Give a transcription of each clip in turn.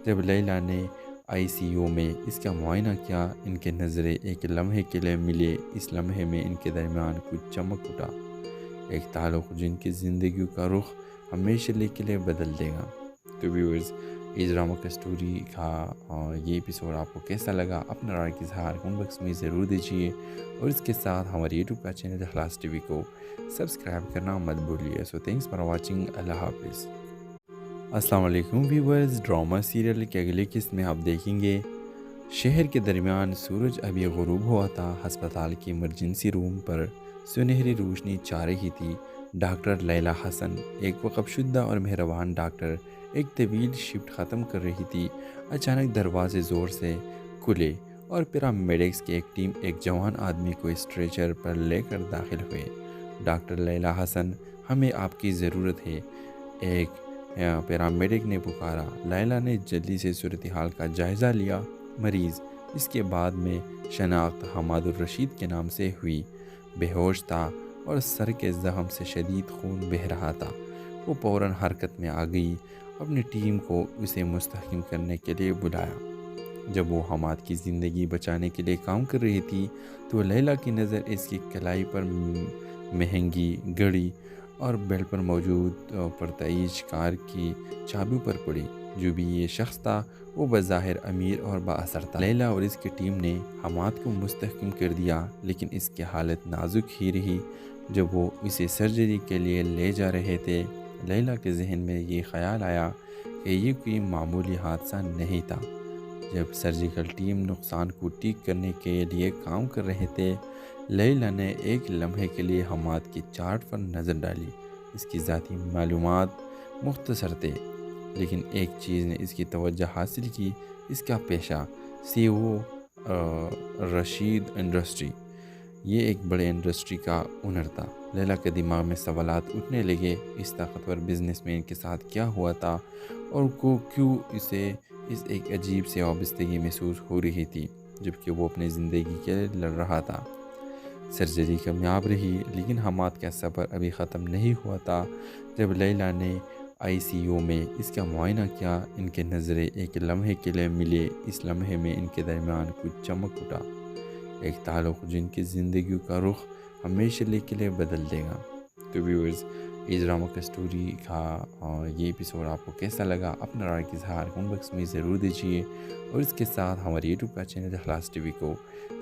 جب لیلا نے ICU میں اس کا معائنہ کیا، ان کے نظریں ایک لمحے کے لیے ملے۔ اس لمحے میں ان کے درمیان کچھ چمک اٹھا، ایک تعلق جن کی زندگیوں کا رخ ہمیشہ کے لیے بدل دے گا۔ تو ویورز، اس ڈرامہ کا اسٹوری کا یہ ایپیسوڈ آپ کو کیسا لگا؟ اپنا رائے کا اظہار کمنٹ باکس میں ضرور دیجیے، اور اس کے ساتھ ہمارے یوٹیوب کا چینل اخلاص TV کو سبسکرائب کرنا مت بھولیے۔ سو تھینکس فار واچنگ۔ اللہ حافظ۔ السلام علیکم ویورز، ڈرامہ سیریل کے اگلے قسط میں آپ دیکھیں گے شہر کے درمیان سورج ابھی غروب ہوا تھا۔ ہسپتال کی ایمرجنسی روم پر سنہری روشنی چھا رہی تھی۔ ڈاکٹر لیلا حسن، ایک وقف شدہ اور مہربان ڈاکٹر، ایک طویل شفٹ ختم کر رہی تھی۔ اچانک دروازے زور سے کھلے اور پیرامیڈکس کی ایک ٹیم ایک جوان آدمی کو اسٹریچر پر لے کر داخل ہوئے۔ ڈاکٹر لیلا حسن، ہمیں آپ کی ضرورت ہے، ایک پیرامیڈک نے پکارا۔ لیلا نے جلدی سے صورتحال کا جائزہ لیا۔ مریض، اس کے بعد میں شناخت حماد الرشید کے نام سے ہوئی، بے ہوش تھا اور سر کے زخم سے شدید خون بہہ رہا تھا۔ وہ فوراً حرکت میں آ گئی، اپنی ٹیم کو اسے مستحکم کرنے کے لیے بلایا۔ جب وہ حماد کی زندگی بچانے کے لیے کام کر رہی تھی تو لیلا کی نظر اس کی کلائی پر مہنگی گھڑی اور بیلٹ پر موجود پرتعیش کار کی چابیوں پر پڑی۔ جو بھی یہ شخص تھا وہ بظاہر امیر اور با اثر تھا۔ لیلا اور اس کی ٹیم نے حماد کو مستحکم کر دیا، لیکن اس کی حالت نازک ہی رہی۔ جب وہ اسے سرجری کے لیے لے جا رہے تھے، لیلا کے ذہن میں یہ خیال آیا کہ یہ کوئی معمولی حادثہ نہیں تھا۔ جب سرجیکل ٹیم نقصان کو ٹھیک کرنے کے لیے کام کر رہے تھے، لیلا نے ایک لمحے کے لیے حماد کی چارٹ پر نظر ڈالی۔ اس کی ذاتی معلومات مختصر تھے، لیکن ایک چیز نے اس کی توجہ حاصل کی، اس کا پیشہ CEO رشید انڈسٹری۔ یہ ایک بڑے انڈسٹری کا اونر تھا۔ لیلا کے دماغ میں سوالات اٹھنے لگے، اس طاقتور بزنس مین کے ساتھ کیا ہوا تھا اور کیوں اسے اس ایک عجیب سے وابستگی محسوس ہو رہی تھی، جبکہ وہ اپنی زندگی کے لیے لڑ رہا تھا۔ سرجری کامیاب رہی، لیکن حماد کا سفر ابھی ختم نہیں ہوا تھا۔ جب لیلا نے ICU میں اس کا معائنہ کیا، ان کے نظریں ایک لمحے کے لیے ملے۔ اس لمحے میں ان کے درمیان کچھ چمک اٹھا، ایک تعلق جن کی زندگیوں کا رخ ہمیشہ کے لیے بدل دے گا۔ تو ویورز، اس ڈرامہ کا اسٹوری کا یہ ایپیسوڈ آپ کو کیسا لگا؟ اپنا رائے کا اظہار کمنٹ باکس میں ضرور دیجیے، اور اس کے ساتھ ہمارے یوٹیوب کا چینل اخلاص TV کو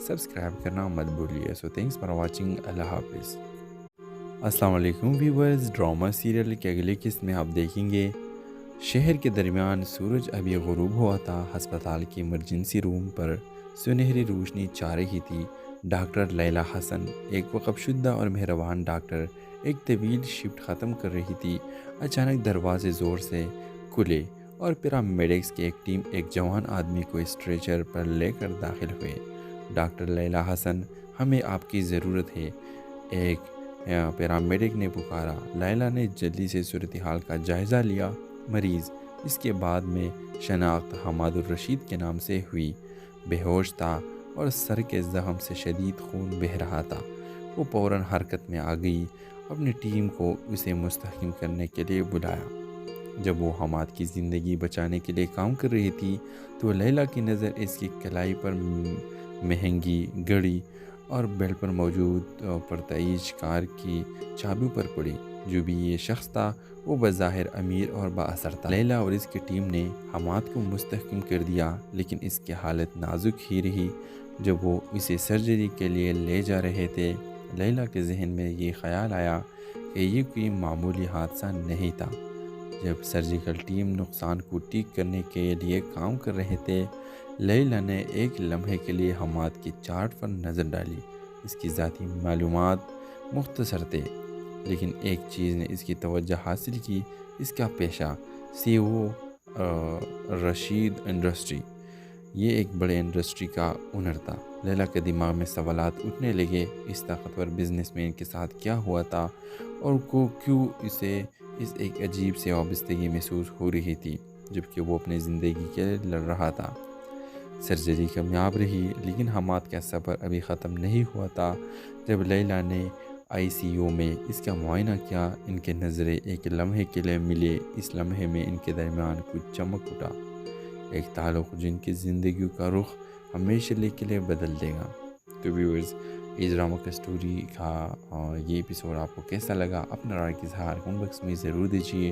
سبسکرائب کرنا مت بھولیے۔ سو تھینکس فار واچنگ۔ اللہ حافظ۔ السلام علیکم ویورز، ڈرامہ سیریل کے اگلے قسط میں آپ دیکھیں گے شہر کے درمیان سورج ابھی غروب ہوا تھا۔ ہسپتال کی ایمرجنسی روم پر سنہری روشنی چھا رہی تھی۔ ڈاکٹر لیلا حسن، ایک وقف شدہ اور مہربان ڈاکٹر، ایک طویل شفٹ ختم کر رہی تھی۔ اچانک دروازے زور سے کھلے اور پیرامیڈکس کی ایک ٹیم ایک جوان آدمی کو اسٹریچر پر لے کر داخل ہوئے۔ ڈاکٹر لیلا حسن، ہمیں آپ کی ضرورت ہے، ایک پیرامیڈک نے پکارا۔ لیلا نے جلدی سے صورتحال کا جائزہ لیا۔ مریض، اس کے بعد میں شناخت حماد الرشید کے نام سے ہوئی، بے ہوش تھا اور سر کے زخم سے شدید خون بہہ رہا تھا۔ وہ فوراً حرکت میں آ گئی، اپنی ٹیم کو اسے مستحکم کرنے کے لیے بلایا۔ جب وہ حماد کی زندگی بچانے کے لیے کام کر رہی تھی تو لیلا کی نظر اس کی کلائی پر مہنگی گھڑی اور بیلٹ پر موجود پرتعیش کار کی چابیوں پر پڑی۔ جو بھی یہ شخص تھا وہ بظاہر امیر اور با اثر تھا۔ لیلا اور اس کی ٹیم نے حماد کو مستحکم کر دیا، لیکن اس کی حالت نازک ہی رہی۔ جب وہ اسے سرجری کے لیے لے جا رہے تھے، لیلا کے ذہن میں یہ خیال آیا کہ یہ کوئی معمولی حادثہ نہیں تھا۔ جب سرجیکل ٹیم نقصان کو ٹھیک کرنے کے لیے کام کر رہے تھے، لیلا نے ایک لمحے کے لیے حماد کی چارٹ پر نظر ڈالی۔ اس کی ذاتی معلومات مختصر تھے، لیکن ایک چیز نے اس کی توجہ حاصل کی، اس کا پیشہ CEO رشید انڈسٹری۔ یہ ایک بڑے انڈسٹری کا اونر تھا۔ لیلا کے دماغ میں سوالات اٹھنے لگے، اس طاقتور بزنس مین کے ساتھ کیا ہوا تھا اور کیوں اسے اس ایک عجیب سے وابستگی محسوس ہو رہی تھی، جبکہ وہ اپنی زندگی کے لیے لڑ رہا تھا۔ سرجری کامیاب رہی، لیکن حماد کا سفر ابھی ختم نہیں ہوا تھا۔ جب لیلا نے ICU میں اس کا معائنہ کیا، ان کے نظریں ایک لمحے کے لیے ملے۔ اس لمحے میں ان کے درمیان کچھ چمک اٹھا، ایک تعلق جن کی زندگیوں کا رخ ہمیشہ کے لیے بدل دے گا۔ تو ویورز، اس ڈرامہ کا اسٹوری کا یہ ایپیسوڈ آپ کو کیسا لگا؟ اپنا رائے کا اظہار کمنٹ باکس میں ضرور دیجیے،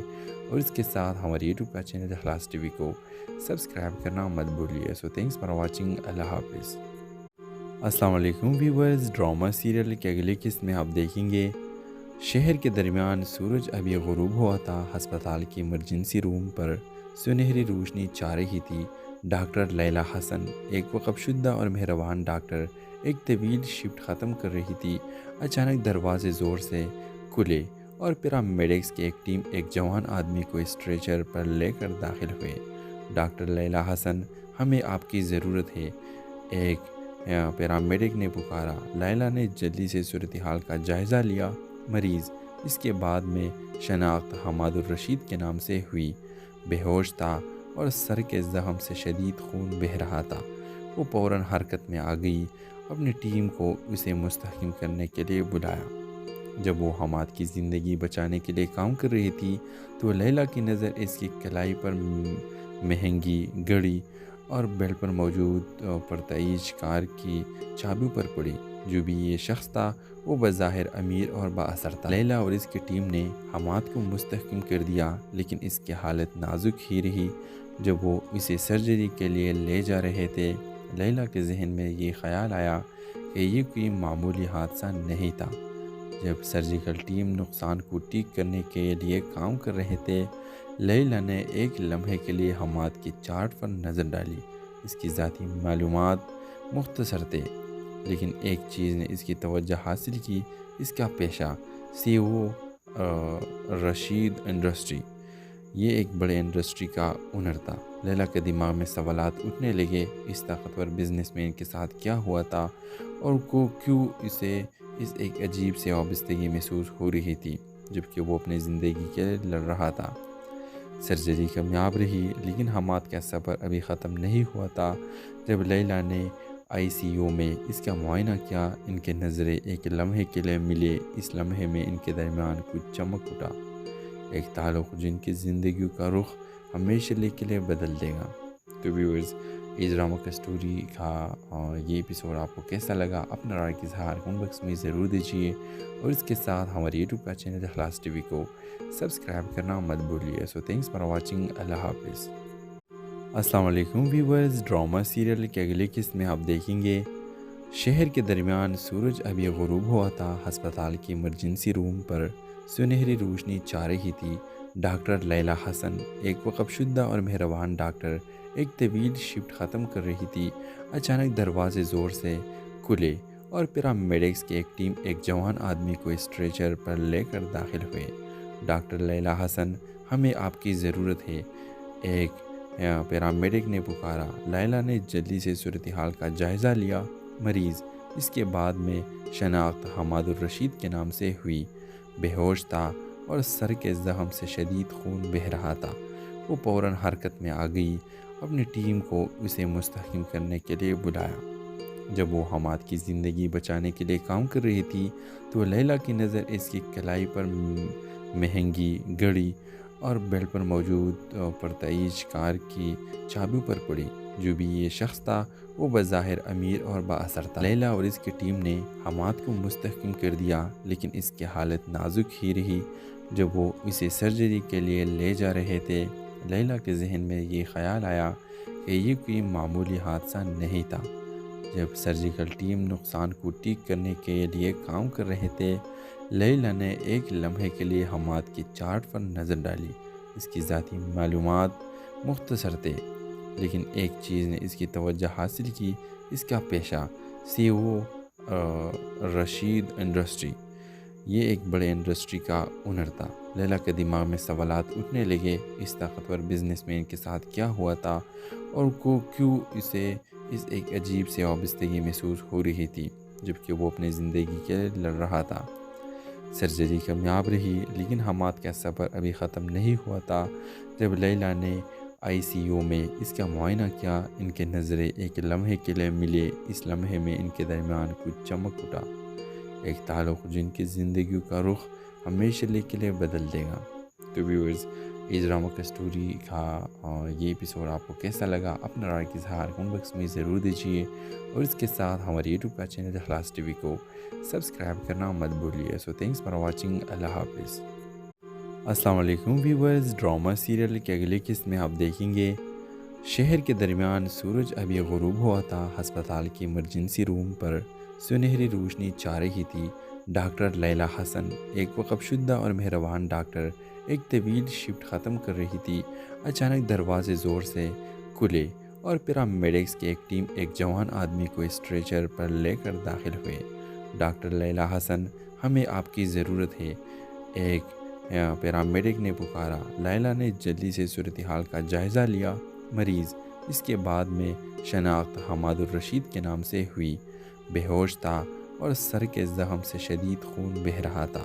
اور اس کے ساتھ ہمارے یوٹیوب کا چینل اخلاص ٹی وی کو سبسکرائب کرنا مت بھولیے۔ سو تھینکس فار واچنگ۔ اللہ حافظ۔ السلام علیکم ویورز، ڈرامہ سیریل کے اگلی قسط میں آپ دیکھیں گے شہر کے درمیان سورج ابھی غروب ہوا تھا۔ ہسپتال کی ایمرجنسی روم پر سنہری روشنی چھا رہی تھی۔ ڈاکٹر لیلا حسن، ایک وقف شدہ اور مہربان ڈاکٹر، ایک طویل شفٹ ختم کر رہی تھی۔ اچانک دروازے زور سے کھلے اور پیرامیڈکس کی ایک ٹیم ایک جوان آدمی کو اسٹریچر پر لے کر داخل ہوئے۔ ڈاکٹر لیلا حسن، ہمیں آپ کی ضرورت ہے، ایک پیرامیڈک نے پکارا۔ لیلا نے جلدی سے صورتحال کا جائزہ لیا۔ مریض، اس کے بعد میں شناخت حماد الرشید کے نام سے ہوئی، بے ہوش تھا اور سر کے زخم سے شدید خون بہہ رہا تھا۔ وہ فوراً حرکت میں آ گئی، اپنی ٹیم کو اسے مستحکم کرنے کے لیے بلایا۔ جب وہ حماد کی زندگی بچانے کے لیے کام کر رہی تھی تو لیلا کی نظر اس کی کلائی پر مہنگی گھڑی اور بیلٹ پر موجود پرتعیش کار کی چابیوں پر پڑی۔ جو بھی یہ شخص تھا وہ بظاہر امیر اور با اثر تھا۔ لیلا اور اس کی ٹیم نے حماد کو مستحکم کر دیا، لیکن اس کی حالت نازک ہی رہی۔ جب وہ اسے سرجری کے لیے لے جا رہے تھے، لیلا کے ذہن میں یہ خیال آیا کہ یہ کوئی معمولی حادثہ نہیں تھا۔ جب سرجیکل ٹیم نقصان کو ٹھیک کرنے کے لیے کام کر رہے تھے، لیلا نے ایک لمحے کے لیے حماد کی چارٹ پر نظر ڈالی۔ اس کی ذاتی معلومات مختصر تھے، لیکن ایک چیز نے اس کی توجہ حاصل کی، اس کا پیشہ CEO رشید انڈسٹری۔ یہ ایک بڑے انڈسٹری کا اونر تھا۔ لیلا کے دماغ میں سوالات اٹھنے لگے، اس طاقتور بزنس مین کے ساتھ کیا ہوا تھا اور کیوں اسے اس ایک عجیب سے وابستگی محسوس ہو رہی تھی، جبکہ وہ اپنی زندگی کے لیے لڑ رہا تھا۔ سرجری کامیاب رہی، لیکن حماد کا سفر ابھی ختم نہیں ہوا تھا۔ جب لیلا نے ICU میں اس کا معائنہ کیا، ان کے نظریں ایک لمحے کے لیے ملے۔ اس لمحے میں ان کے درمیان کچھ چمک اٹھا، ایک تعلق جن کی زندگیوں کا رخ ہمیشہ کے لیے بدل دے گا۔ تو ویورز، اس ڈرامہ کا اسٹوری کا یہ ایپیسوڈ آپ کو کیسا لگا؟ اپنا رائے کا اظہار کمنٹ باکس میں ضرور دیجیے، اور اس کے ساتھ ہمارے یوٹیوب کا چینل اخلاص ٹی وی کو سبسکرائب کرنا مت بھولیے۔ سو تھینکس فار واچنگ۔ اللہ حافظ۔ السلام علیکم ویورز، ڈرامہ سیریل کے اگلی قسط میں آپ دیکھیں گے شہر کے درمیان سورج ابھی غروب ہوا تھا۔ ہسپتال کی ایمرجنسی روم پر سنہری روشنی چھا رہی تھی۔ ڈاکٹر لیلا حسن، ایک وقف شدہ اور مہربان ڈاکٹر، ایک طویل شفٹ ختم کر رہی تھی۔ اچانک دروازے زور سے کھلے اور پیرامیڈکس کی ایک ٹیم ایک جوان آدمی کو اسٹریچر پر لے کر داخل ہوئے۔ ڈاکٹر لیلا حسن، ہمیں آپ کی ضرورت ہے، ایک پیرامیڈک نے پکارا۔ لیلا نے جلدی سے صورتحال کا جائزہ لیا۔ مریض، اس کے بعد میں شناخت حماد الرشید کے نام سے ہوئی، بے ہوش تھا اور سر کے زخم سے شدید خون بہہ رہا تھا۔ وہ فوراً حرکت میں آ گئی، اپنی ٹیم کو اسے مستحکم کرنے کے لیے بلایا۔ جب وہ حماد کی زندگی بچانے کے لیے کام کر رہی تھی تو لیلا کی نظر اس کی کلائی پر مہنگی گھڑی اور بیلٹ پر موجود پرتعیش کار کی چابیوں پر پڑی۔ جو بھی یہ شخص تھا وہ بظاہر امیر اور با اثر تھا۔ لیلا اور اس کی ٹیم نے حماد کو مستحکم کر دیا، لیکن اس کی حالت نازک ہی رہی۔ جب وہ اسے سرجری کے لیے لے جا رہے تھے، لیلا کے ذہن میں یہ خیال آیا کہ یہ کوئی معمولی حادثہ نہیں تھا۔ جب سرجیکل ٹیم نقصان کو ٹھیک کرنے کے لیے کام کر رہے تھے، لیلا نے ایک لمحے کے لیے حماد کی چارٹ پر نظر ڈالی۔ اس کی ذاتی معلومات مختصر تھے، لیکن ایک چیز نے اس کی توجہ حاصل کی، اس کا پیشہ CEO رشید انڈسٹری۔ یہ ایک بڑے انڈسٹری کا اونر تھا۔ لیلا کے دماغ میں سوالات اٹھنے لگے، اس طاقتور بزنس مین کے ساتھ کیا ہوا تھا اور کیوں اسے اس ایک عجیب سے وابستگی محسوس ہو رہی تھی، جبکہ وہ اپنی زندگی کے لیے لڑ رہا تھا۔ سرجری کامیاب رہی، لیکن حماد کا سفر ابھی ختم نہیں ہوا تھا۔ جب لیلا نے ICU میں اس کا معائنہ کیا، ان کے نظریں ایک لمحے کے لیے ملے۔ اس لمحے میں ان کے درمیان کچھ چمک اٹھا، ایک تعلق جن کی زندگیوں کا رخ ہمیشہ کے لیے بدل دے گا۔ تو ویورز، اس ڈرامہ کا اسٹوری کا یہ ایپیسوڈ آپ کو کیسا لگا اپنا رائے کا اظہار کمنٹ باکس میں ضرور دیجیے، اور اس کے ساتھ ہمارے یوٹیوب کا چینل اخلاص ٹی وی کو سبسکرائب کرنا مت بھولیے۔ سو تھینکس فار واچنگ، اللہ حافظ۔ السلام علیکم ویورز، ڈرامہ سیریل کے اگلے قسط میں آپ دیکھیں گے شہر کے درمیان سورج ابھی غروب ہوا تھا۔ ہسپتال کی ایمرجنسی روم پر سنہری روشنی چھا رہی تھی۔ ڈاکٹر لیلا حسن، ایک وقف شدہ اور مہربان ڈاکٹر، ایک طویل شفٹ ختم کر رہی تھی۔ اچانک دروازے زور سے کھلے اور پیرامیڈکس کی ایک ٹیم ایک جوان آدمی کو اسٹریچر پر لے کر داخل ہوئے۔ ڈاکٹر لیلا حسن، ہمیں آپ کی ضرورت ہے، ایک پیرامیڈک نے پکارا۔ لیلا نے جلدی سے صورتحال کا جائزہ لیا۔ مریض، اس کے بعد میں شناخت حماد الرشید کے نام سے ہوئی، بے ہوش تھا اور سر کے زخم سے شدید خون بہہ رہا تھا۔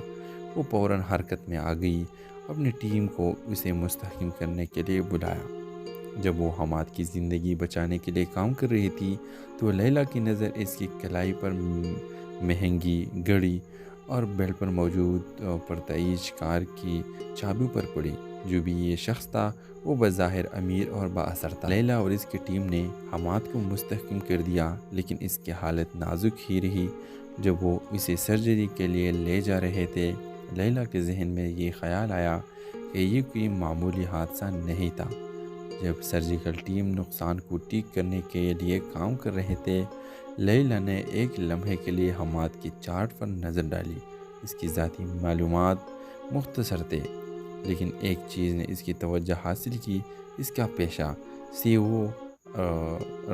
وہ فوراً حرکت میں آ گئی، اپنی ٹیم کو اسے مستحکم کرنے کے لیے بلایا۔ جب وہ حماد کی زندگی بچانے کے لیے کام کر رہی تھی تو لیلا کی نظر اس کی کلائی پر مہنگی گھڑی اور بیلٹ پر موجود پرتعیش کار کی چابیوں پر پڑی۔ جو بھی یہ شخص تھا وہ بظاہر امیر اور با اثر تھا۔ لیلا اور اس کی ٹیم نے حماد کو مستحکم کر دیا، لیکن اس کی حالت نازک ہی رہی۔ جب وہ اسے سرجری کے لیے لے جا رہے تھے، لیلا کے ذہن میں یہ خیال آیا کہ یہ کوئی معمولی حادثہ نہیں تھا۔ جب سرجیکل ٹیم نقصان کو ٹھیک کرنے کے لیے کام کر رہے تھے، لیلا نے ایک لمحے کے لیے حماد کی چارٹ پر نظر ڈالی۔ اس کی ذاتی معلومات مختصر تھے، لیکن ایک چیز نے اس کی توجہ حاصل کی، اس کا پیشہ سی او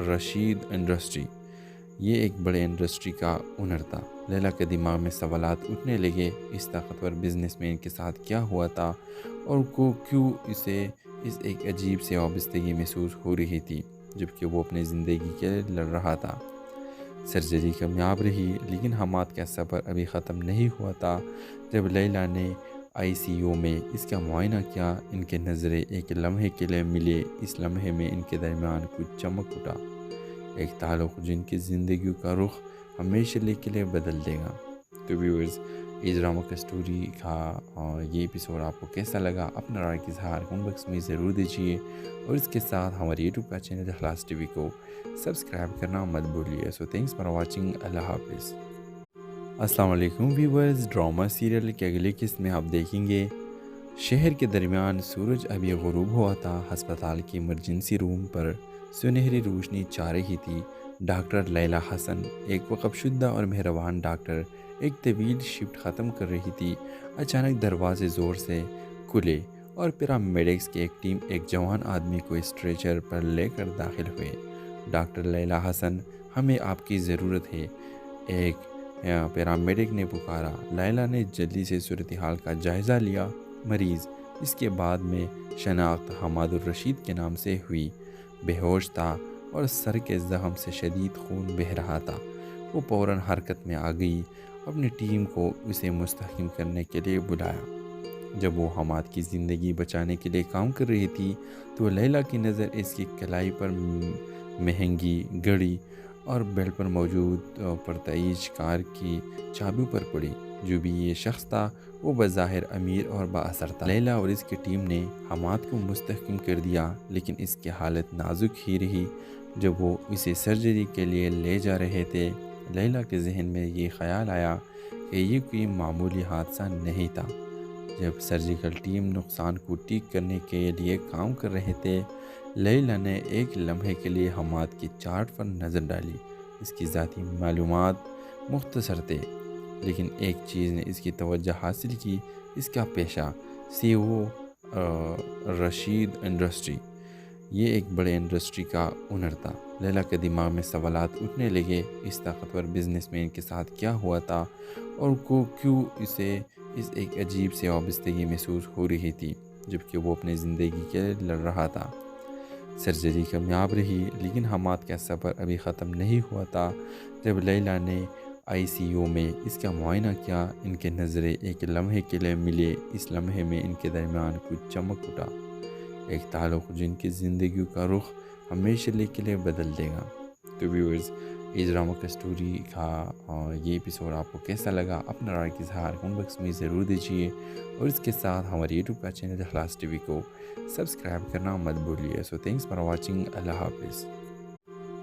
رشید انڈسٹری۔ یہ ایک بڑے انڈسٹری کا اونر تھا۔ لیلا کے دماغ میں سوالات اٹھنے لگے، اس طاقتور بزنس مین کے ساتھ کیا ہوا تھا اور کیوں اسے اس ایک عجیب سے وابستگی محسوس ہو رہی تھی، جبکہ وہ اپنی زندگی کے لیے لڑ رہا تھا۔ سرجری کامیاب رہی، لیکن حماد کا سفر ابھی ختم نہیں ہوا تھا۔ جب لیلا نے آئی سی یو میں اس کا معائنہ کیا، ان کے نظریں ایک لمحے کے لیے ملے۔ اس لمحے میں ان کے درمیان کچھ چمک اٹھا، ایک تعلق جن کی زندگیوں کا رخ ہمیشہ کے لیے بدل دے گا۔ تو ویورز، اس ڈرامہ کا اسٹوری کا یہ ایپیسوڈ آپ کو کیسا لگا اپنا رائے کا اظہار کمنٹ باکس میں ضرور دیجیے، اور اس کے ساتھ ہمارے یوٹیوب کا چینل اخلاص ٹی وی کو سبسکرائب کرنا مت بھولیے۔ سو تھینکس فار واچنگ، اللہ حافظ۔ السلام علیکم ویورز، ڈرامہ سیریل کے اگلے قسط میں آپ دیکھیں گے شہر کے درمیان سورج ابھی غروب ہوا تھا۔ ہسپتال کی ایمرجنسی روم پر سنہری روشنی چھا رہی تھی۔ ڈاکٹر لیلا حسن، ایک وقف شدہ اور مہربان ڈاکٹر، ایک طویل شفٹ ختم کر رہی تھی۔ اچانک دروازے زور سے کھلے اور پیرامیڈکس کی ایک ٹیم ایک جوان آدمی کو اسٹریچر پر لے کر داخل ہوئے۔ ڈاکٹر لیلا حسن، ہمیں آپ کی ضرورت ہے، ایک پیرامیڈک نے پکارا۔ لیلا نے جلدی سے صورتحال کا جائزہ لیا۔ مریض، اس کے بعد میں شناخت حماد الرشید کے نام سے ہوئی، بے ہوش تھا اور سر کے زخم سے شدید خون بہہ رہا تھا۔ وہ فوراً حرکت میں آ گئی، اپنی ٹیم کو اسے مستحکم کرنے کے لیے بلایا۔ جب وہ حماد کی زندگی بچانے کے لیے کام کر رہی تھی تو لیلا کی نظر اس کی کلائی پر مہنگی گھڑی اور بیلٹ پر موجود پرتعیش کار کی چابیوں پر پڑی۔ جو بھی یہ شخص تھا وہ بظاہر امیر اور با اثر تھا۔ لیلا اور اس کی ٹیم نے حماد کو مستحکم کر دیا، لیکن اس کی حالت نازک ہی رہی۔ جب وہ اسے سرجری کے لیے لے جا رہے تھے، لیلا کے ذہن میں یہ خیال آیا کہ یہ کوئی معمولی حادثہ نہیں تھا۔ جب سرجیکل ٹیم نقصان کو ٹھیک کرنے کے لیے کام کر رہے تھے، لیلا نے ایک لمحے کے لیے حماد کی چارٹ پر نظر ڈالی۔ اس کی ذاتی معلومات مختصر تھے، لیکن ایک چیز نے اس کی توجہ حاصل کی، اس کا پیشہ سی او رشید انڈسٹری۔ یہ ایک بڑے انڈسٹری کا اونر تھا۔ لیلا کے دماغ میں سوالات اٹھنے لگے، اس طاقتور بزنس مین کے ساتھ کیا ہوا تھا اور کیوں اسے اس ایک عجیب سے وابستگی محسوس ہو رہی تھی، جبکہ وہ اپنی زندگی کے لیے لڑ رہا تھا۔ سرجری کامیاب رہی، لیکن حماد کا سفر ابھی ختم نہیں ہوا تھا۔ جب لیلا نے آئی سی یو میں اس کا معائنہ کیا، ان کے نظریں ایک لمحے کے لیے ملے۔ اس لمحے میں ان کے درمیان کچھ چمک اٹھا، ایک تعلق جن کی زندگیوں کا رخ ہمیشہ کے لیے بدل دے گا۔ تو ویورز، اس ڈرامہ کا اسٹوری کا یہ ایپیسوڈ آپ کو کیسا لگا؟ اپنا رائے کا اظہار کمنٹ باکس میں ضرور دیجیے، اور اس کے ساتھ ہمارے یوٹیوب کا چینل اخلاص ٹی وی کو سبسکرائب کرنا مت بھولیے۔ سو تھینکس فار واچنگ، اللہ حافظ۔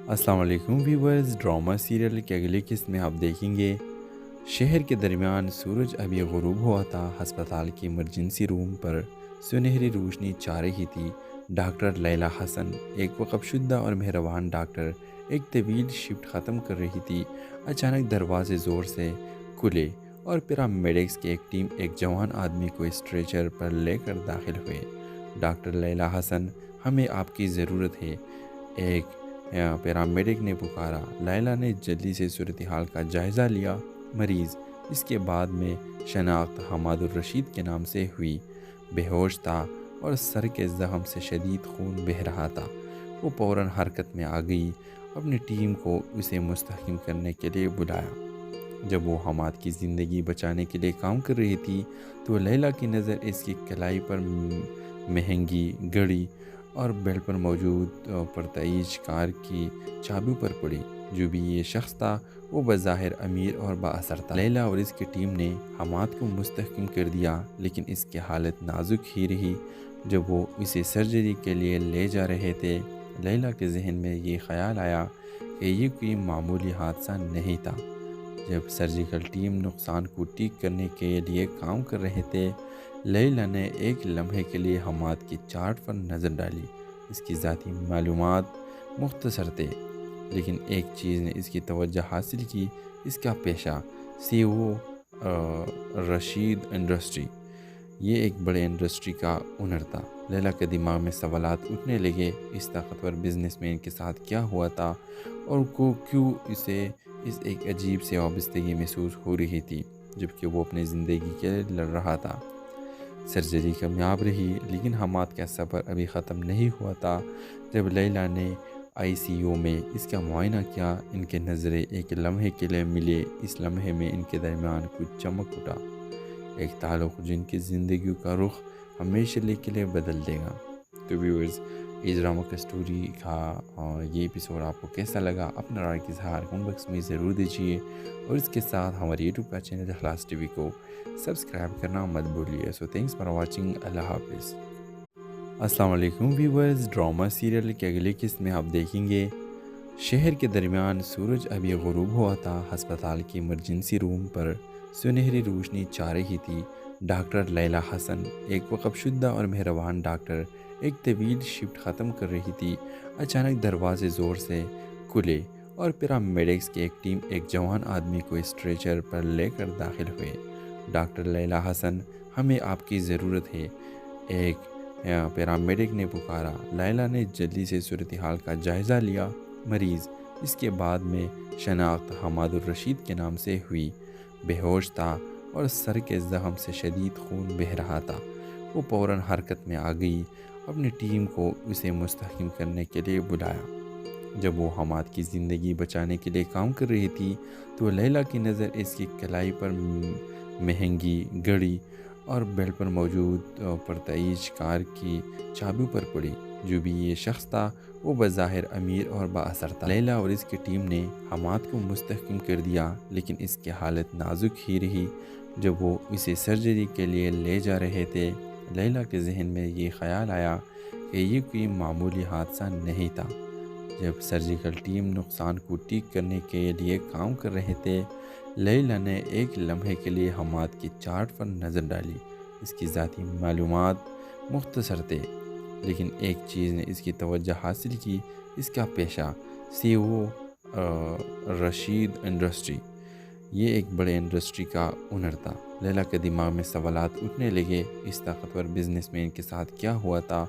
السلام علیکم ویورز، ڈرامہ سیریل کے اگلی قسط میں آپ دیکھیں گے شہر کے درمیان سورج ابھی غروب ہوا تھا۔ ہسپتال کی ایمرجنسی روم پر سنہری روشنی چھا رہی تھی۔ ڈاکٹر لیلا حسن، ایک وقف شدہ اور مہربان ڈاکٹر، ایک طویل شفٹ ختم کر رہی تھی۔ اچانک دروازے زور سے کھلے اور پیرامیڈکس کی ایک ٹیم ایک جوان آدمی کو اسٹریچر پر لے کر داخل ہوئے۔ ڈاکٹر لیلا حسن، ہمیں آپ کی ضرورت ہے، ایک پیرامیڈک نے پکارا۔ لیلا نے جلدی سے صورتحال کا جائزہ لیا۔ مریض، اس کے بعد میں شناخت حماد الرشید کے نام سے ہوئی، بے ہوش تھا اور سر کے زخم سے شدید خون بہہ رہا تھا۔ وہ فوراً حرکت میں آ گئی، اپنی ٹیم کو اسے مستحکم کرنے کے لیے بلایا۔ جب وہ حماد کی زندگی بچانے کے لیے کام کر رہی تھی تو لیلا کی نظر اس کی کلائی پر مہنگی گھڑی اور بیلٹ پر موجود پرتعیش کار کی چابیوں پر پڑی۔ جو بھی یہ شخص تھا وہ بظاہر امیر اور با اثر تھا۔ لیلا اور اس کی ٹیم نے حماد کو مستحکم کر دیا، لیکن اس کی حالت نازک ہی رہی۔ جب وہ اسے سرجری کے لیے لے جا رہے تھے، لیلا کے ذہن میں یہ خیال آیا کہ یہ کوئی معمولی حادثہ نہیں تھا۔ جب سرجیکل ٹیم نقصان کو ٹھیک کرنے کے لیے کام کر رہے تھے، لیلا نے ایک لمحے کے لیے حماد کی چارٹ پر نظر ڈالی۔ اس کی ذاتی معلومات مختصر تھے، لیکن ایک چیز نے اس کی توجہ حاصل کی، اس کا پیشہ CEO رشید انڈسٹری۔ یہ ایک بڑے انڈسٹری کا اونر تھا۔ لیلا کے دماغ میں سوالات اٹھنے لگے، اس طاقتور بزنس مین کے ساتھ کیا ہوا تھا اور کیوں اسے اس ایک عجیب سے وابستگی محسوس ہو رہی تھی، جبکہ وہ اپنی زندگی کے لیے لڑ رہا تھا۔ سرجری کامیاب رہی، لیکن حماد کا سفر ابھی ختم نہیں ہوا تھا۔ جب لیلا نے ICU میں اس کا معائنہ کیا، ان کے نظریں ایک لمحے کے لیے ملے۔ اس لمحے میں ان کے درمیان کچھ چمک اٹھا، ایک تعلق جن کی زندگی کا رخ ہمیشہ کے لیے بدل دے گا۔ تو ویورز، اس ڈرامہ کا اسٹوری کا یہ ایپیسوڈ آپ کو کیسا لگا؟ اپنا رائے کا اظہار کمنٹ باکس میں ضرور دیجیے، اور اس کے ساتھ ہمارے یوٹیوب کا چینل اخلاص ٹی وی کو سبسکرائب کرنا مت بھولیے۔ سو تھینکس فار واچنگ، اللہ حافظ۔ السلام علیکم ویورز، ڈرامہ سیریل کے اگلی قسط میں آپ دیکھیں گے شہر کے درمیان سورج ابھی غروب ہوا تھا۔ ہسپتال کی ایمرجنسی روم پر سنہری روشنی چھا رہی تھی۔ ڈاکٹر لیلا حسن، ایک وقف شدہ اور مہربان ڈاکٹر، ایک طویل شفٹ ختم کر رہی تھی۔ اچانک دروازے زور سے کھلے اور پیرامیڈکس کی ایک ٹیم ایک جوان آدمی کو اسٹریچر پر لے کر داخل ہوئے۔ ڈاکٹر لیلا حسن، ہمیں آپ کی ضرورت ہے، ایک پیرامیڈک نے پکارا۔ لیلا نے جلدی سے صورتحال کا جائزہ لیا۔ مریض، اس کے بعد میں شناخت حماد الرشید کے نام سے ہوئی، بے ہوش تھا اور سر کے زخم سے شدید خون بہہ رہا تھا۔ وہ فوراً حرکت میں آ گئی، اپنی ٹیم کو اسے مستحکم کرنے کے لیے بلایا۔ جب وہ حماد کی زندگی بچانے کے لیے کام کر رہی تھی تو لیلا کی نظر اس کی کلائی پر مہنگی گھڑی اور بیلٹ پر موجود پرتعیش کار کی چابیوں پر پڑی۔ جو بھی یہ شخص تھا وہ بظاہر امیر اور با اثر تھا۔ لیلا اور اس کی ٹیم نے حماد کو مستحکم کر دیا، لیکن اس کی حالت نازک ہی رہی۔ جب وہ اسے سرجری کے لیے لے جا رہے تھے، لیلا کے ذہن میں یہ خیال آیا کہ یہ کوئی معمولی حادثہ نہیں تھا۔ جب سرجیکل ٹیم نقصان کو ٹھیک کرنے کے لیے کام کر رہے تھے، لیلا نے ایک لمحے کے لیے حماد کی چارٹ پر نظر ڈالی۔ اس کی ذاتی معلومات مختصر تھے، لیکن ایک چیز نے اس کی توجہ حاصل کی، اس کا پیشہ CEO رشید انڈسٹری۔ یہ ایک بڑے انڈسٹری کا اونر تھا۔ لیلا کے دماغ میں سوالات اٹھنے لگے، اس طاقتور بزنس مین کے ساتھ کیا ہوا تھا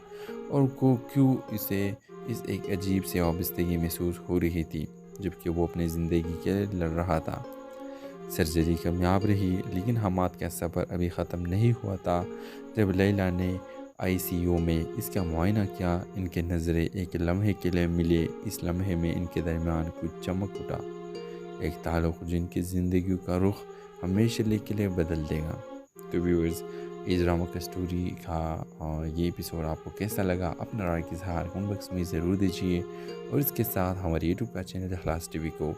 اور کیوں اسے اس ایک عجیب سے وابستگی محسوس ہو رہی تھی، جبکہ وہ اپنی زندگی کے لیے لڑ رہا تھا۔ سرجری کامیاب رہی، لیکن حماد کا سفر ابھی ختم نہیں ہوا تھا۔ جب لیلا نے ICU میں اس کا معائنہ کیا، ان کے نظریں ایک لمحے کے لیے ملے۔ اس لمحے میں ان کے درمیان کچھ چمک اٹھا، ایک تعلق جن کی زندگی کا رخ ہمیشہ کے لیے بدل دے گا۔ تو ویورز، اس ڈرامہ کا اسٹوری کا یہ ایپیسوڈ آپ کو کیسا لگا اپنا رائے کا اظہار کمنٹ باکس میں ضرور دیجیے، اور اس کے ساتھ ہمارے یوٹیوب کا چینل اخلاص ٹی وی کو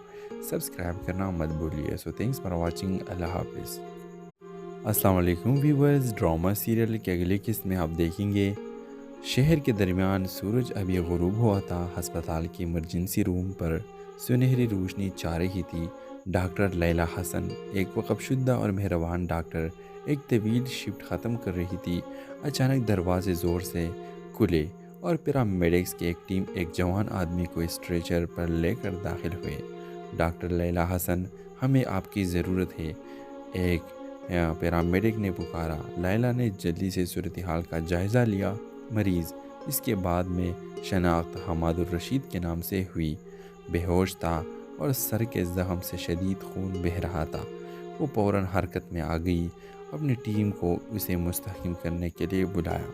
سبسکرائب کرنا مت بھولیے۔ سو تھینکس فار واچنگ، اللہ حافظ۔ السلام علیکم ویورز، ڈرامہ سیریل کی اگلی قسط میں آپ دیکھیں گے شہر کے درمیان سورج ابھی غروب ہوا تھا۔ ہسپتال کی ایمرجنسی روم پر سنہری روشنی چھا رہی تھی۔ ڈاکٹر لیلا حسن، ایک وقف شدہ اور مہربان ڈاکٹر، ایک طویل شفٹ ختم کر رہی تھی۔ اچانک دروازے زور سے کھلے اور پیرامیڈکس کی ایک ٹیم ایک جوان آدمی کو اسٹریچر پر لے کر داخل ہوئے۔ ڈاکٹر لیلا حسن، ہمیں آپ کی ضرورت ہے، ایک پیرامیڈک نے پکارا۔ لیلا نے جلدی سے صورتحال کا جائزہ لیا۔ مریض، اس کے بعد میں شناخت حماد الرشید کے نام سے ہوئی، بے ہوش تھا اور سر کے زخم سے شدید خون بہہ رہا تھا۔ وہ فوراً حرکت میں آ گئی، اپنی ٹیم کو اسے مستحکم کرنے کے لیے بلایا۔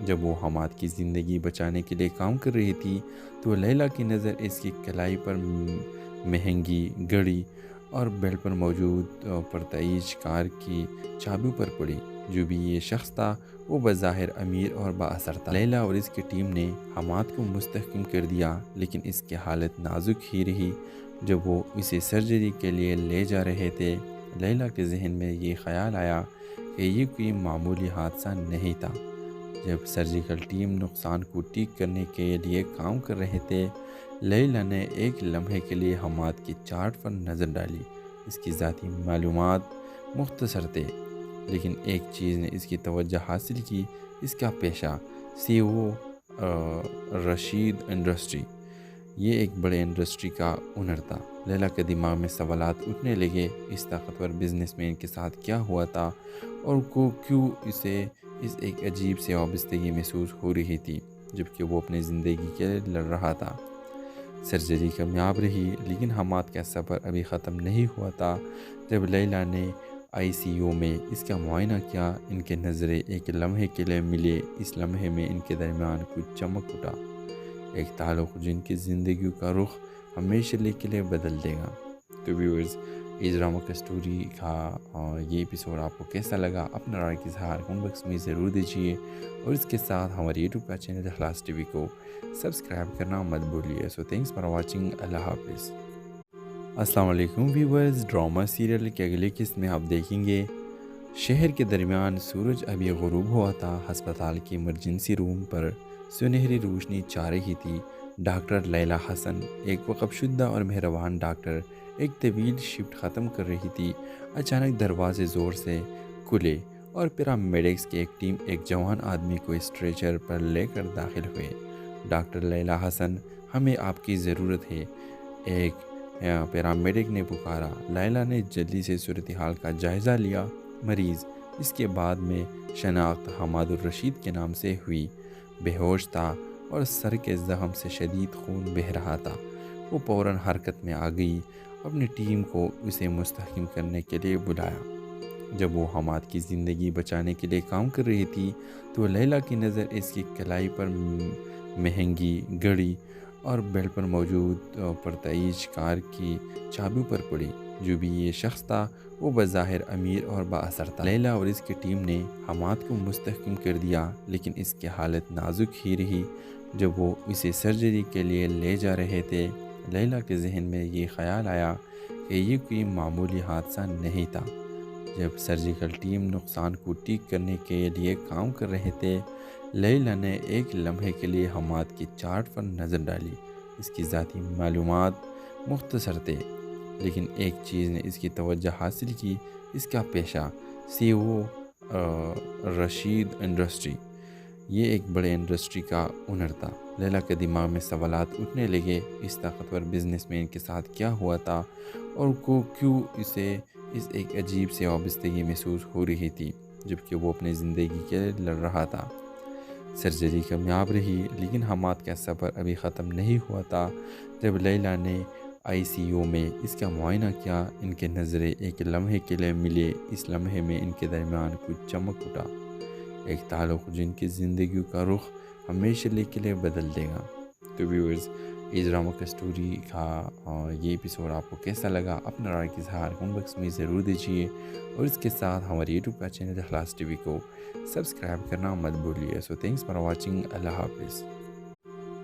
جب وہ حماد کی زندگی بچانے کے لیے کام کر رہی تھی تو لیلا کی نظر اس کی کلائی پر مہنگی گھڑی اور بیلٹ پر موجود پرتعیش کار کی چابیوں پر پڑی۔ جو بھی یہ شخص تھا وہ بظاہر امیر اور بااثر تھا۔ لیلا اور اس کی ٹیم نے حماد کو مستحکم کر دیا، لیکن اس کی حالت نازک ہی رہی۔ جب وہ اسے سرجری کے لیے لے جا رہے تھے، لیلا کے ذہن میں یہ خیال آیا کہ یہ کوئی معمولی حادثہ نہیں تھا۔ جب سرجیکل ٹیم نقصان کو ٹھیک کرنے کے لیے کام کر رہے تھے، لیلا نے ایک لمحے کے لیے حماد کی چارٹ پر نظر ڈالی۔ اس کی ذاتی معلومات مختصر تھے، لیکن ایک چیز نے اس کی توجہ حاصل کی، اس کا پیشہ CEO رشید انڈسٹری۔ یہ ایک بڑے انڈسٹری کا اونر تھا۔ لیلا کے دماغ میں سوالات اٹھنے لگے، اس طاقتور بزنس مین کے ساتھ کیا ہوا تھا اور کیوں اسے اس ایک عجیب سے وابستگی محسوس ہو رہی تھی جبکہ وہ اپنی زندگی کے لیے لڑ رہا تھا۔ سرجری کامیاب رہی، لیکن حماد کا سفر ابھی ختم نہیں ہوا تھا۔ جب لیلا نے ICU میں اس کا معائنہ کیا، ان کے نظریں ایک لمحے کے لیے ملے۔ اس لمحے میں ان کے درمیان کچھ چمک اٹھا، ایک تعلق جن کی زندگیوں کا رخ ہمیشہ کے لیے بدل دے گا۔ تو ویورز، اس ڈرامہ کا اسٹوری کا یہ ایپیسوڈ آپ کو کیسا لگا اپنا رائے کا اظہار کمنٹ باکس میں ضرور دیجیے، اور اس کے ساتھ ہمارے یوٹیوب کا چینل اخلاص ٹی وی کو سبسکرائب کرنا مت بھولیے۔ سو تھینکس فار واچنگ، اللہ حافظ۔ السلام علیکم ویورز، ڈرامہ سیریل کی اگلی قسط میں آپ دیکھیں گے شہر کے درمیان سورج ابھی غروب ہوا تھا۔ ہسپتال کی ایمرجنسی روم پر سنہری روشنی چھا رہی تھی۔ ڈاکٹر لیلا حسن، ایک وقف شدہ اور مہربان ڈاکٹر، ایک طویل شفٹ ختم کر رہی تھی۔ اچانک دروازے زور سے کھلے اور پیرامیڈکس کی ایک ٹیم ایک جوان آدمی کو اسٹریچر پر لے کر داخل ہوئے۔ ڈاکٹر لیلا حسن، ہمیں آپ کی ضرورت ہے، ایک پیرامیڈک نے پکارا۔ لیلا نے جلدی سے صورتحال کا جائزہ لیا۔ مریض، اس کے بعد میں شناخت حماد الرشید کے نام سے ہوئی، بے ہوش تھا اور سر کے زخم سے شدید خون بہہ رہا تھا۔ وہ فوراً حرکت میں آ گئی، اپنی ٹیم کو اسے مستحکم کرنے کے لیے بلایا۔ جب وہ حماد کی زندگی بچانے کے لیے کام کر رہی تھی تو لیلا کی نظر اس کی کلائی پر مہنگی گھڑی اور بیلٹ پر موجود پرتعیش کار کی چابیوں پر پڑی۔ جو بھی یہ شخص تھا وہ بظاہر امیر اور بااثر تھا۔ لیلا اور اس کی ٹیم نے حماد کو مستحکم کر دیا، لیکن اس کی حالت نازک ہی رہی۔ جب وہ اسے سرجری کے لیے لے جا رہے تھے، لیلا کے ذہن میں یہ خیال آیا کہ یہ کوئی معمولی حادثہ نہیں تھا۔ جب سرجیکل ٹیم نقصان کو ٹھیک کرنے کے لیے کام کر رہے تھے، لیلا نے ایک لمحے کے لیے حماد کی چارٹ پر نظر ڈالی۔ اس کی ذاتی معلومات مختصر تھے، لیکن ایک چیز نے اس کی توجہ حاصل کی، اس کا پیشہ CEO رشید انڈسٹری۔ یہ ایک بڑے انڈسٹری کا اونر تھا۔ لیلا کے دماغ میں سوالات اٹھنے لگے، اس طاقتور بزنس مین کے ساتھ کیا ہوا تھا اور کیوں اسے اس ایک عجیب سے وابستگی محسوس ہو رہی تھی جبکہ وہ اپنی زندگی کے لیے لڑ رہا تھا۔ سرجری کامیاب رہی، لیکن حماد کا سفر ابھی ختم نہیں ہوا تھا۔ جب لیلا نے ICU میں اس کا معائنہ کیا، ان کے نظریں ایک لمحے کے لیے ملے۔ اس لمحے میں ان کے درمیان کچھ چمک اٹھا، ایک تعلق جن کی زندگیوں کا رخ ہمیشہ کے لیے بدل دے گا۔ تو ویورز، اس ڈرامہ کا اسٹوری کا یہ ایپیسوڈ آپ کو کیسا لگا اپنا رائے کا اظہار کمنٹ باکس میں ضرور دیجیے، اور اس کے ساتھ ہمارے یوٹیوب کا چینل اخلاص ٹی وی کو سبسکرائب کرنا مت بھولیے۔ سو تھینکس فار واچنگ، اللہ حافظ۔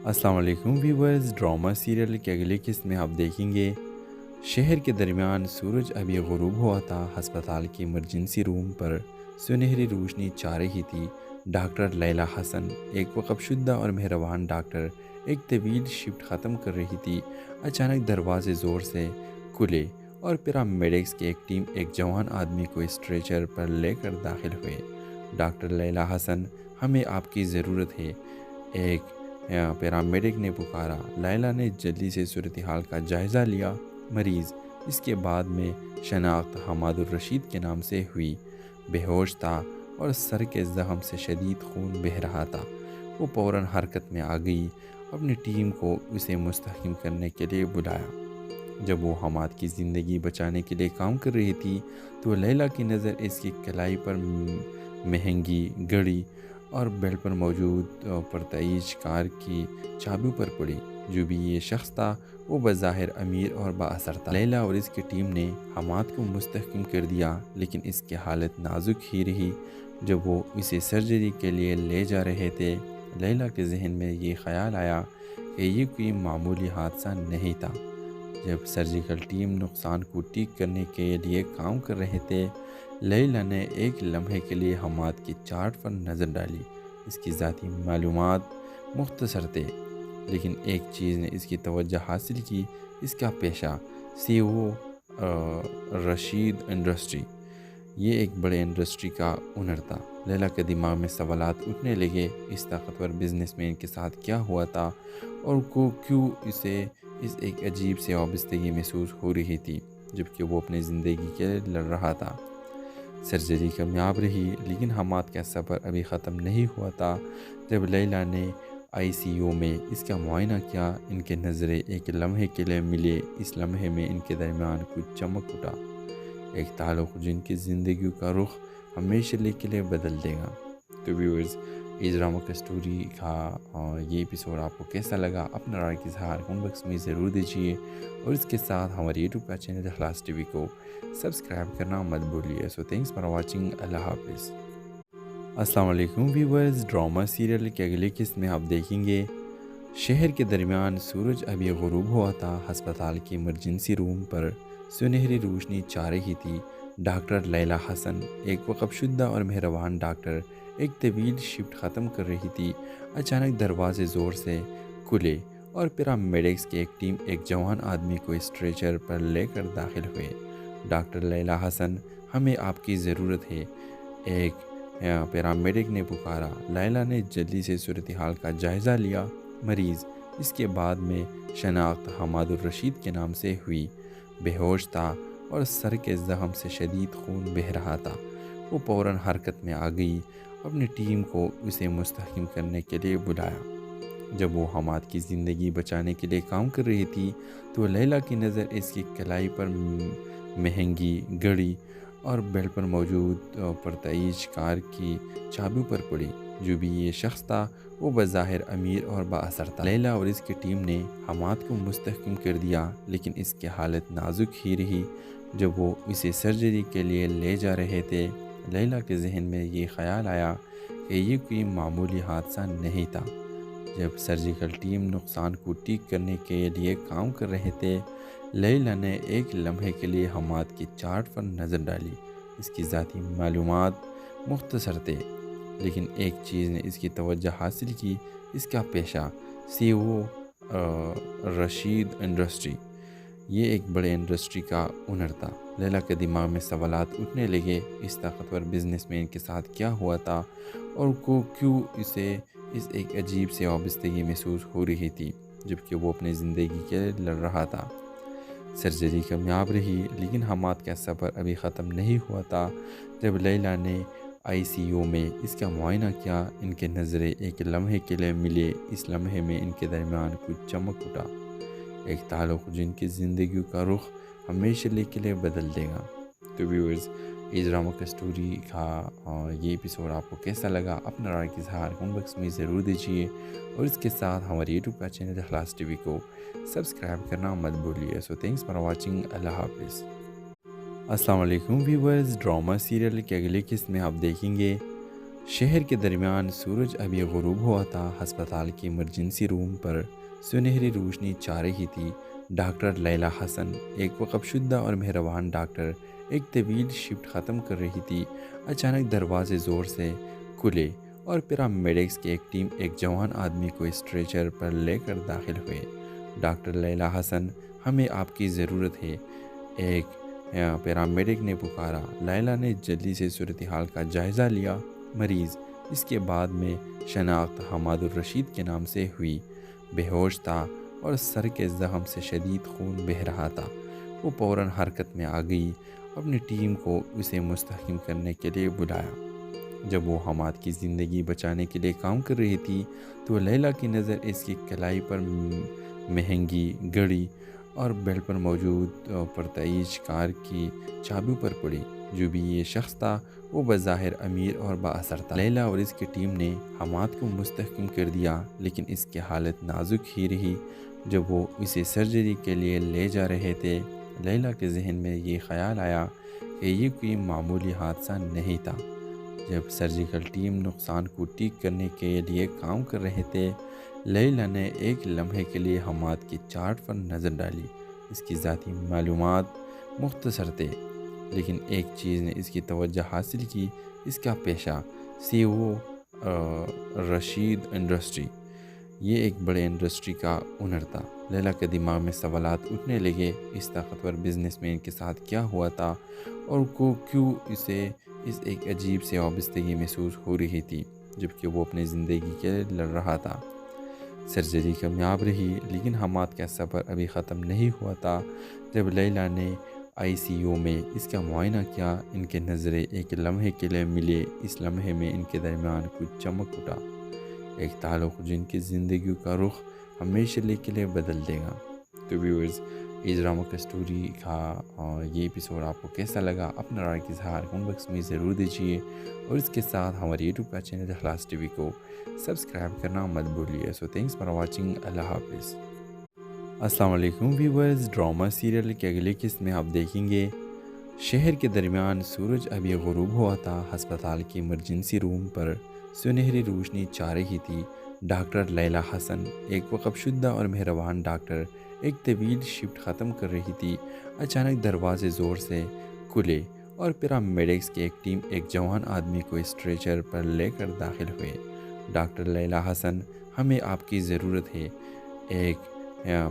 السلام علیکم ویورز، ڈرامہ سیریل کے اگلے قسط میں آپ دیکھیں گے شہر کے درمیان سورج ابھی غروب ہوا تھا۔ ہسپتال کے ایمرجنسی روم پر سنہری روشنی چھا رہی تھی۔ ڈاکٹر لیلا حسن، ایک وقف شدہ اور مہربان ڈاکٹر، ایک طویل شفٹ ختم کر رہی تھی۔ اچانک دروازے زور سے کھلے اور پیرامیڈکس کی ایک ٹیم ایک جوان آدمی کو اسٹریچر پر لے کر داخل ہوئے۔ ڈاکٹر لیلا حسن، ہمیں آپ کی ضرورت ہے، ایک پیرامیڈک نے پکارا۔ لیلا نے جلدی سے صورتحال کا جائزہ لیا۔ مریض، اس کے بعد میں شناخت حماد الرشید کے نام سے ہوئی، بے ہوش تھا اور سر کے زخم سے شدید خون بہہ رہا تھا۔ وہ فوراً حرکت میں آ گئی، اپنی ٹیم کو اسے مستحکم کرنے کے لیے بلایا۔ جب وہ حماد کی زندگی بچانے کے لیے کام کر رہی تھی تو لیلا کی نظر اس کی کلائی پر مہنگی گھڑی اور بیلٹ پر موجود پرتعیش کار کی چابیوں پر پڑی۔ جو بھی یہ شخص تھا وہ بظاہر امیر اور با اثر تھا۔ لیلا اور اس کی ٹیم نے حماد کو مستحکم کر دیا، لیکن اس کی حالت نازک ہی رہی۔ جب وہ اسے سرجری کے لیے لے جا رہے تھے، لیلا کے ذہن میں یہ خیال آیا کہ یہ کوئی معمولی حادثہ نہیں تھا۔ جب سرجیکل ٹیم نقصان کو ٹھیک کرنے کے لیے کام کر رہے تھے، لیلا نے ایک لمحے کے لیے حماد کی چارٹ پر نظر ڈالی۔ اس کی ذاتی معلومات مختصر تھے، لیکن ایک چیز نے اس کی توجہ حاصل کی، اس کا پیشہ CEO رشید انڈسٹری۔ یہ ایک بڑے انڈسٹری کا اونر تھا۔ لیلا کے دماغ میں سوالات اٹھنے لگے، اس طاقتور بزنس مین کے ساتھ کیا ہوا تھا اور کیوں اسے اس ایک عجیب سے وابستگی محسوس ہو رہی تھی جبکہ وہ اپنی زندگی کے لیے لڑ رہا تھا۔ سرجری کامیاب رہی، لیکن حماد کا سفر ابھی ختم نہیں ہوا تھا۔ جب لیلا نے ICU میں اس کا معائنہ کیا، ان کے نظریں ایک لمحے کے لیے ملے۔ اس لمحے میں ان کے درمیان کچھ چمک اٹھا، ایک تعلق جن کی زندگی کا رخ ہمیشہ کے لیے بدل دے گا۔ تو ویورز، اس ڈرامہ کا اسٹوری کا یہ ایپیسوڈ آپ کو کیسا لگا اپنا رائے کا اظہار کمنٹ باکس میں ضرور دیجیے، اور اس کے ساتھ ہمارے یوٹیوب کا چینل اخلاص ٹی وی کو سبسکرائب کرنا مت بھولیے۔ سو تھینکس فار واچنگ، اللہ حافظ۔ السلام علیکم ویورز، ڈرامہ سیریل کے اگلے قسط میں آپ دیکھیں گے شہر کے درمیان سورج ابھی غروب ہوا تھا۔ ہسپتال کے ایمرجنسی روم پر سنہری روشنی چھا رہی تھی۔ ڈاکٹر لیلا حسن، ایک وقف شدہ اور مہربان ڈاکٹر، ایک طویل شفٹ ختم کر رہی تھی۔ اچانک دروازے زور سے کھلے اور پیرامیڈکس کی ایک ٹیم ایک جوان آدمی کو اسٹریچر پر لے کر داخل ہوئے۔ ڈاکٹر لیلا حسن، ہمیں آپ کی ضرورت ہے، ایک پیرامیڈک نے پکارا۔ لیلا نے جلدی سے صورتحال کا جائزہ لیا۔ مریض، اس کے بعد میں شناخت حماد الرشید کے نام سے ہوئی، بے ہوش تھا اور سر کے زخم سے شدید خون بہہ رہا تھا۔ وہ فوراً حرکت میں آ گئی، اپنی ٹیم کو اسے مستحکم کرنے کے لیے بلایا۔ جب وہ حماد کی زندگی بچانے کے لیے کام کر رہی تھی تو لیلا کی نظر اس کی کلائی پر مہنگی گھڑی اور بیلٹ پر موجود پرتعیش کار کی چابیوں پر پڑی۔ جو بھی یہ شخص تھا وہ بظاہر امیر اور با اثر تھا۔ لیلا اور اس کی ٹیم نے حماد کو مستحکم کر دیا، لیکن اس کی حالت نازک ہی رہی۔ جب وہ اسے سرجری کے لیے لے جا رہے تھے، لیلا کے ذہن میں یہ خیال آیا کہ یہ کوئی معمولی حادثہ نہیں تھا۔ جب سرجیکل ٹیم نقصان کو ٹھیک کرنے کے لیے کام کر رہے تھے، لیلا نے ایک لمحے کے لیے حماد کی چارٹ پر نظر ڈالی۔ اس کی ذاتی معلومات مختصر تھے، لیکن ایک چیز نے اس کی توجہ حاصل کی، اس کا پیشہ CEO رشید انڈسٹری۔ یہ ایک بڑے انڈسٹری کا اونر تھا۔ لیلا کے دماغ میں سوالات اٹھنے لگے، اس طاقتور بزنس مین کے ساتھ کیا ہوا تھا اور کیوں اسے اس ایک عجیب سے وابستگی محسوس ہو رہی تھی جبکہ وہ اپنی زندگی کے لیے لڑ رہا تھا۔ سرجری کامیاب رہی، لیکن حماد کا سفر ابھی ختم نہیں ہوا تھا۔ جب لیلا نے ICU میں اس کا معائنہ کیا، ان کے نظریں ایک لمحے کے لیے ملے۔ اس لمحے میں ان کے درمیان کچھ چمک اٹھا، ایک تعلق جن کی زندگی کا رخ ہمیشہ کے لیے بدل دے گا۔ تو ویورز، اس ڈرامہ کا اسٹوری کا یہ ایپیسوڈ آپ کو کیسا لگا اپنا رائے کا اظہار کمنٹ باکس میں ضرور دیجیے، اور اس کے ساتھ ہمارے یوٹیوب کا چینل اخلاص ٹی وی کو سبسکرائب کرنا مت بھولیے۔ سو تھینکس فار واچنگ، اللہ حافظ۔ السلام علیکم ویورز، ڈرامہ سیریل کے اگلی قسط میں آپ دیکھیں گے شہر کے درمیان سورج ابھی غروب ہوا تھا۔ ہسپتال کی ایمرجنسی روم پر سنہری روشنی چھا رہی تھی۔ ڈاکٹر لیلا حسن، ایک وقف شدہ اور مہربان ڈاکٹر، ایک طویل شفٹ ختم کر رہی تھی۔ اچانک دروازے زور سے کھلے اور پیرامیڈکس کی ایک ٹیم ایک جوان آدمی کو اسٹریچر پر لے کر داخل ہوئے۔ ڈاکٹر لیلا حسن، ہمیں آپ کی ضرورت ہے، ایک پیرامیڈک نے پکارا۔ لیلا نے جلدی سے صورتحال کا جائزہ لیا۔ مریض، اس کے بعد میں شناخت حماد الرشید کے نام سے ہوئی، بے ہوش تھا اور سر کے زخم سے شدید خون بہہ رہا تھا۔ وہ فوراً حرکت میں آ گئی، اپنی ٹیم کو اسے مستحکم کرنے کے لیے بلایا۔ جب وہ حماد کی زندگی بچانے کے لیے کام کر رہی تھی تو لیلا کی نظر اس کی کلائی پر مہنگی گھڑی اور بیلٹ پر موجود پرتعیش کار کی چابیوں پر پڑی۔ جو بھی یہ شخص تھا وہ بظاہر امیر اور با اثر تھا۔ لیلا اور اس کی ٹیم نے حماد کو مستحکم کر دیا، لیکن اس کی حالت نازک ہی رہی۔ جب وہ اسے سرجری کے لیے لے جا رہے تھے، لیلا کے ذہن میں یہ خیال آیا کہ یہ کوئی معمولی حادثہ نہیں تھا۔ جب سرجیکل ٹیم نقصان کو ٹھیک کرنے کے لیے کام کر رہے تھے، لیلا نے ایک لمحے کے لیے حماد کی چارٹ پر نظر ڈالی۔ اس کی ذاتی معلومات مختصر تھے، لیکن ایک چیز نے اس کی توجہ حاصل کی، اس کا پیشہ CEO رشید انڈسٹری۔ یہ ایک بڑے انڈسٹری کا اونر تھا۔ لیلا کے دماغ میں سوالات اٹھنے لگے، اس طاقتور بزنس مین کے ساتھ کیا ہوا تھا اور کیوں اسے اس ایک عجیب سے وابستگی محسوس ہو رہی تھی جبکہ وہ اپنی زندگی کے لیے لڑ رہا تھا۔ سرجری کامیاب رہی، لیکن حماد کا سفر ابھی ختم نہیں ہوا تھا۔ جب لیلا نے ICU میں اس کا معائنہ کیا، ان کے نظریں ایک لمحے کے لیے ملے۔ اس لمحے میں ان کے درمیان کچھ چمک اٹھا، ایک تعلق جن کی زندگیوں کا رخ ہمیشہ کے لیے بدل دے گا۔ تو ویورز، اس ڈرامہ کا اسٹوری کا یہ ایپیسوڈ آپ کو کیسا لگا اپنا رائے کا اظہار کمنٹ باکس میں ضرور دیجیے، اور اس کے ساتھ ہمارے یوٹیوب کا چینل اخلاص ٹی وی کو سبسکرائب کرنا مت بھولیے۔ سو تھینکس فار واچنگ، اللہ حافظ۔ السلام علیکم ویورز، ڈرامہ سیریل کے اگلی قسط میں آپ دیکھیں گے شہر کے درمیان سورج ابھی غروب ہوا تھا۔ ہسپتال کی ایمرجنسی روم پر سنہری روشنی چھا رہی تھی۔ ڈاکٹر لیلا حسن، ایک وقف شدہ اور مہربان ڈاکٹر، ایک طویل شفٹ ختم کر رہی تھی۔ اچانک دروازے زور سے کھلے اور پیرامیڈکس کی ایک ٹیم ایک جوان آدمی کو اسٹریچر پر لے کر داخل ہوئے۔ ڈاکٹر لیلا حسن، ہمیں آپ کی ضرورت ہے، ایک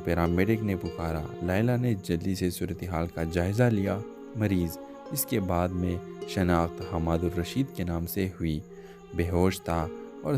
پیرامیڈک نے پکارا۔ لیلا نے جلدی سے صورتحال کا جائزہ لیا۔ مریض، اس کے بعد میں شناخت حماد الرشید کے نام سے ہوئی، بے ہوش تھا اور